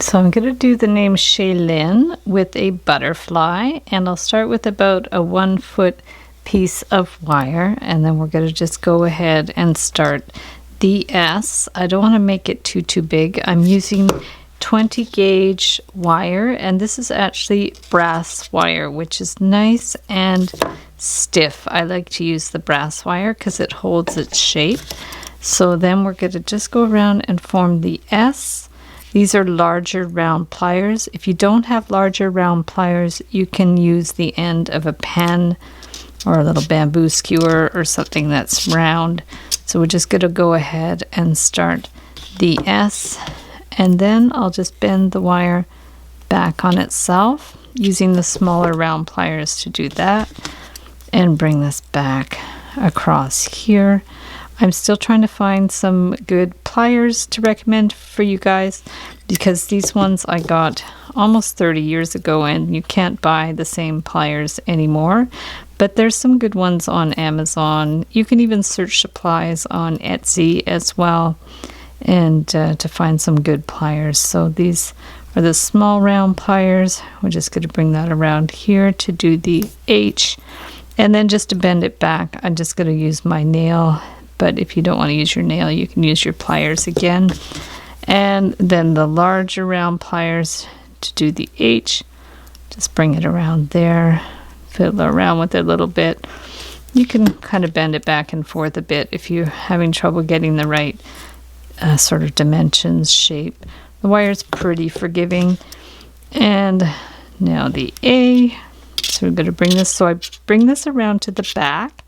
So I'm going to do the name Shaelyn with a butterfly, and I'll start with about a 1 foot piece of wire, and then we're going to just go ahead and start the S. I don't want to make it too big. I'm using 20 gauge wire, and this is actually brass wire, which is nice and stiff. I like to use the brass wire because it holds its shape. So then we're going to just go around and form the S. These are larger round pliers. If you don't have larger round pliers, you can use the end of a pen or a little bamboo skewer or something that's round. So we're just going to go ahead and start the S, and then I'll just bend the wire back on itself using the smaller round pliers to do that, and bring this back across here. I'm still trying to find some good pliers to recommend for you guys, because these ones I got almost 30 years ago and you can't buy the same pliers anymore. But there's some good ones on Amazon. You can even search supplies on Etsy as well, and to find some good pliers. So these are the small round pliers. We're just going to bring that around here to do the H. And then just to bend it back, I'm just going to use my nail. But if you don't want to use your nail, you can use your pliers again. And then the larger round pliers to do the H. Just bring it around there. Fiddle around with it a little bit. You can kind of bend it back and forth a bit if you're having trouble getting the right sort of dimensions, shape. The wire's pretty forgiving. And now the A. So we're going to bring this. So I bring this around to the back.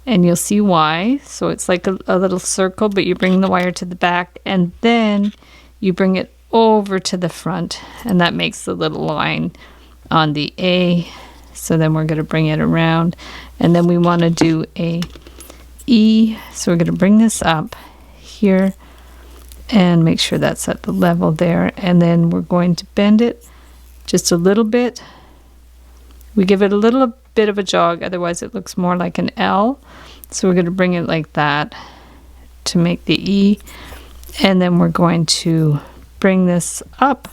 And you'll see why. So it's like a little circle, but you bring the wire to the back and then you bring it over to the front, and that makes the little line on the A. So then we're going to bring it around, and then we want to do a E. So we're going to bring this up here and make sure that's at the level there, and then we're going to bend it just a little bit. We give it a little bit of a jog, otherwise it looks more like an L. So we're going to bring it like that to make the E, and then we're going to bring this up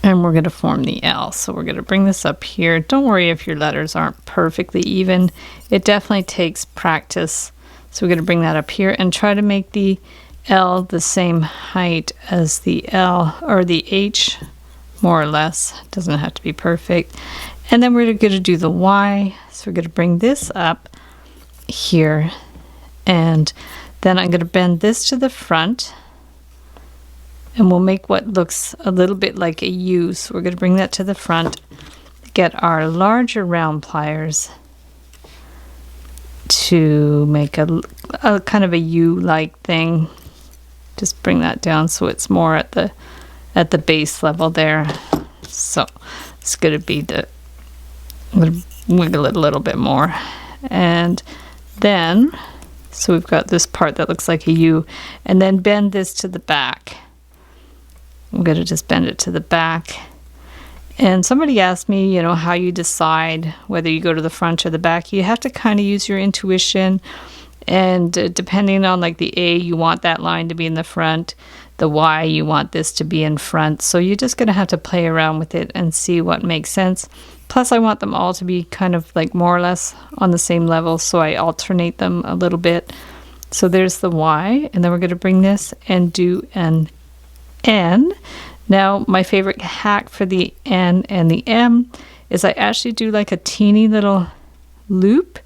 and we're going to form the L. So we're going to bring this up here. Don't worry if your letters aren't perfectly even. It definitely takes practice. So we're going to bring that up here and try to make the L the same height as the L or the H, more or less. It doesn't have to be perfect. And then we're going to do the Y. So we're going to bring this up here, and then I'm going to bend this to the front, and we'll make what looks a little bit like a U. So we're going to bring that to the front, get our larger round pliers to make a kind of a U-like thing. Just bring that down so it's more at the base level there. So it's going to be the, I'm going to wiggle it a little bit more, and then so we've got this part that looks like a U, and then bend this to the back. I'm going to just bend it to the back. And somebody asked me, you know, how you decide whether you go to the front or the back. You have to kind of use your intuition, and depending on like the A, you want that line to be in the front. The Y, you want this to be in front. So you're just going to have to play around with it and see what makes sense. Plus, I want them all to be kind of like more or less on the same level, so I alternate them a little bit. So there's the Y, and then we're going to bring this and do an N. Now, my favorite hack for the N and the M is I actually do like a teeny little loop,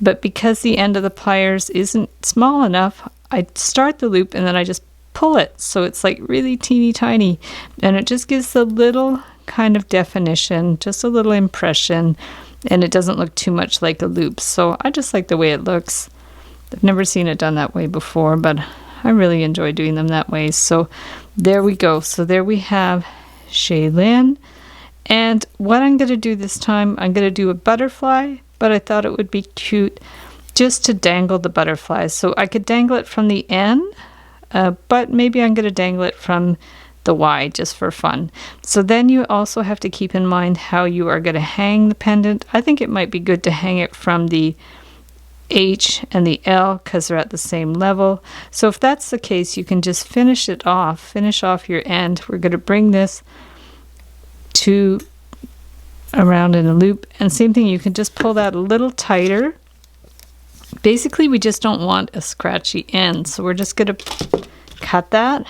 but because the end of the pliers isn't small enough, I start the loop and then I just pull it. So it's like really teeny tiny, and it just gives a little kind of definition, just a little impression, and it doesn't look too much like a loop. So I just like the way it looks. I've never seen it done that way before, but I really enjoy doing them that way. So there we go. So there we have Shaelyn. And what I'm going to do this time, I'm going to do a butterfly, but I thought it would be cute just to dangle the butterflies. So I could dangle it from the N, but maybe I'm going to dangle it from the Y just for fun. So then you also have to keep in mind how you are going to hang the pendant. I think it might be good to hang it from the H and the L because they're at the same level. So if that's the case, you can just finish off your end. We're going to bring this to around in a loop, and same thing, you can just pull that a little tighter. Basically, we just don't want a scratchy end, so we're just going to cut that,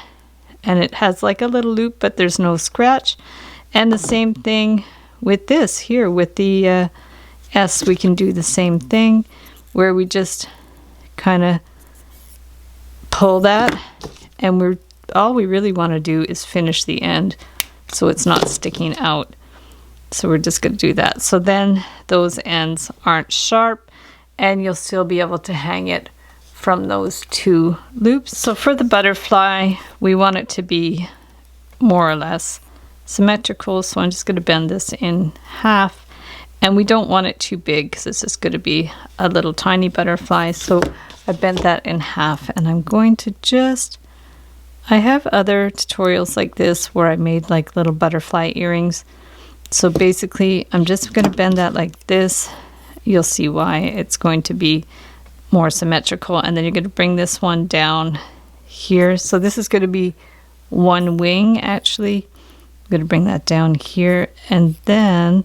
and it has like a little loop, but there's no scratch. And the same thing with this here, with the S, we can do the same thing, where we just kind of pull that, and all we really want to do is finish the end so it's not sticking out. So we're just going to do that. So then those ends aren't sharp, and you'll still be able to hang it from those two loops. So for the butterfly, we want it to be more or less symmetrical. So I'm just going to bend this in half, and we don't want it too big because it's just going to be a little tiny butterfly. So I bent that in half, and I'm going to I have other tutorials like this where I made like little butterfly earrings. So basically, I'm just going to bend that like this. You'll see why it's going to be more symmetrical. And then you're going to bring this one down here. So this is going to be one wing, actually. I'm going to bring that down here. And then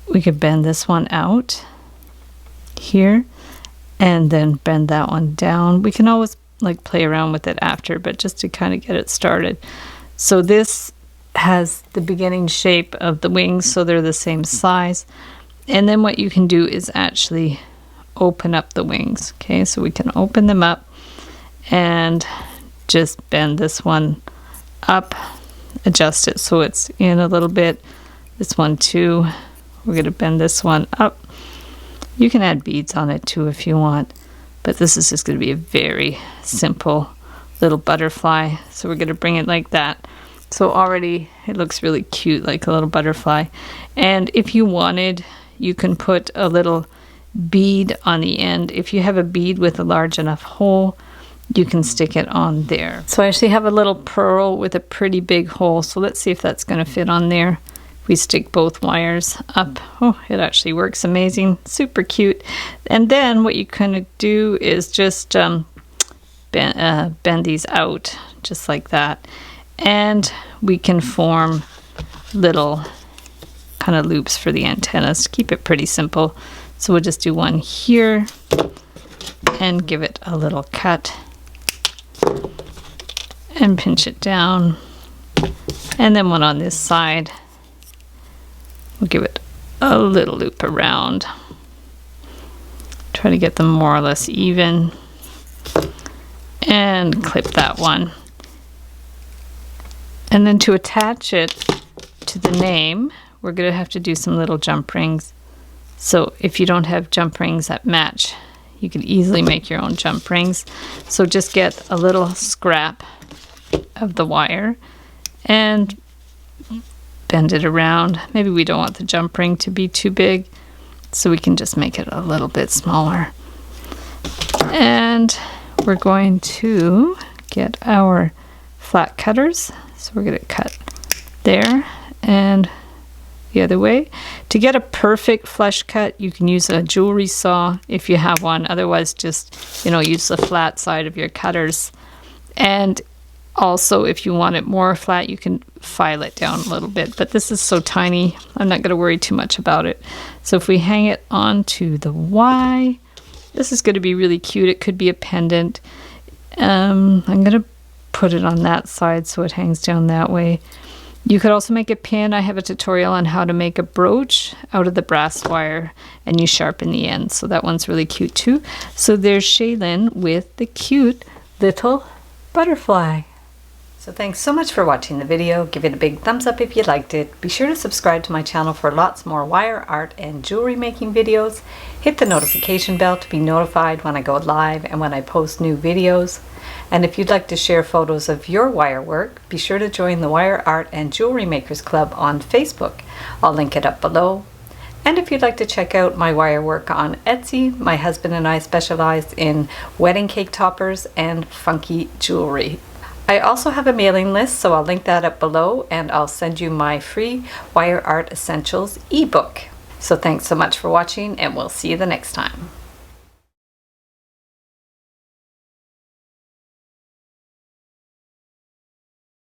we could bend this one out here. And then bend that one down. We can always like play around with it after, but just to kind of get it started. So this has the beginning shape of the wings, so they're the same size. And then what you can do is actually open up the wings. Okay, so we can open them up and just bend this one up, adjust it so it's in a little bit. This one too, we're going to bend this one up. You can add beads on it too if you want, but this is just going to be a very simple little butterfly. So we're going to bring it like that. So already it looks really cute, like a little butterfly. And if you wanted, you can put a little bead on the end. If you have a bead with a large enough hole, you can stick it on there. So I actually have a little pearl with a pretty big hole. So let's see if that's going to fit on there. If we stick both wires up, oh, it actually works amazing. Super cute. And then what you kind of do is just bend these out just like that. And we can form little kind of loops for the antennas to keep it pretty simple. So we'll just do one here and give it a little cut and pinch it down. And then one on this side. We'll give it a little loop around. Try to get them more or less even. And clip that one. And then to attach it to the name, we're going to have to do some little jump rings. So if you don't have jump rings that match, you can easily make your own jump rings. So just get a little scrap of the wire and bend it around. Maybe we don't want the jump ring to be too big, so we can just make it a little bit smaller. And we're going to get our flat cutters. So we're going to cut there and the other way. To get a perfect flush cut, you can use a jewelry saw if you have one. Otherwise, just, use the flat side of your cutters. And also, if you want it more flat, you can file it down a little bit. But this is so tiny, I'm not going to worry too much about it. So if we hang it onto the Y, this is going to be really cute. It could be a pendant. I'm going to put it on that side so it hangs down that way. You could also make a pin. I have a tutorial on how to make a brooch out of the brass wire, and you sharpen the end. So that one's really cute too. So there's Shaelyn with the cute little butterfly. So thanks so much for watching the video. Give it a big thumbs up if you liked it. Be sure to subscribe to my channel for lots more wire art and jewelry making videos. Hit the notification bell to be notified when I go live and when I post new videos. And if you'd like to share photos of your wire work, be sure to join the Wire Art and Jewelry Makers Club on Facebook. I'll link it up below. And if you'd like to check out my wire work on Etsy, my husband and I specialize in wedding cake toppers and funky jewelry. I also have a mailing list, so I'll link that up below, and I'll send you my free Wire Art Essentials ebook. So thanks so much for watching, and we'll see you the next time.